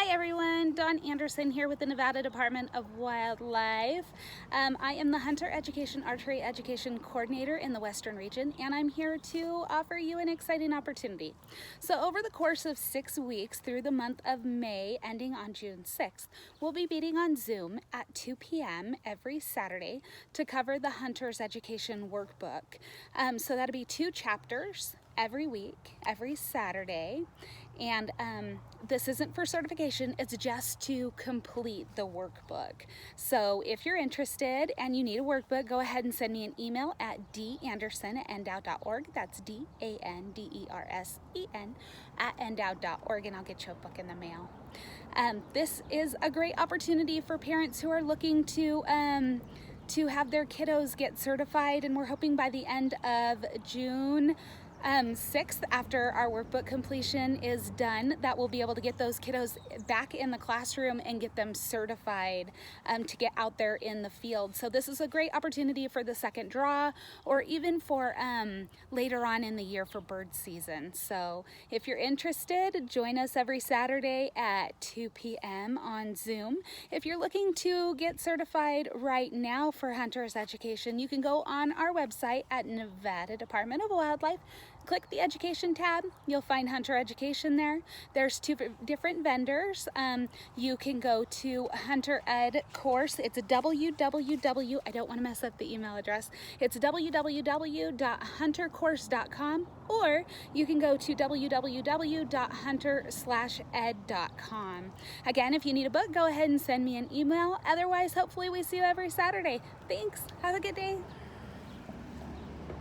Hi everyone, Dawn Anderson here with the Nevada Department of Wildlife. I am the Hunter Education Archery Education Coordinator in the Western Region, and I'm here to offer you an exciting opportunity. So over the course of 6 weeks through the month of May, ending on June 6th, we'll be meeting on Zoom at 2 p.m. every Saturday to cover the Hunter's Education Workbook. So that'll be 2 chapters every week, every Saturday. And this isn't for certification, it's just to complete the workbook. So if you're interested and you need a workbook, go ahead and send me an email at danderson@ndow.org. That's DANDERSEN @ndow.org, and I'll get you a book in the mail. This is a great opportunity for parents who are looking to have their kiddos get certified, and we're hoping by the end of June 6th, after our workbook completion is done, that we'll be able to get those kiddos back in the classroom and get them certified to get out there in the field. So this is a great opportunity for the second draw, or even for later on in the year for bird season. So if you're interested, join us every Saturday at 2 p.m. on Zoom. If you're looking to get certified right now for Hunter's Education, you can go on our website at Nevada Department of Wildlife. Click the Education tab. You'll find Hunter Education there. There's 2 different vendors. You can go to Hunter Ed Course. It's a www, I don't want to mess up the email address. It's www.huntercourse.com, or you can go to www.hunter/ed.com. Again, if you need a book, go ahead and send me an email. Otherwise, hopefully we see you every Saturday. Thanks. Have a good day.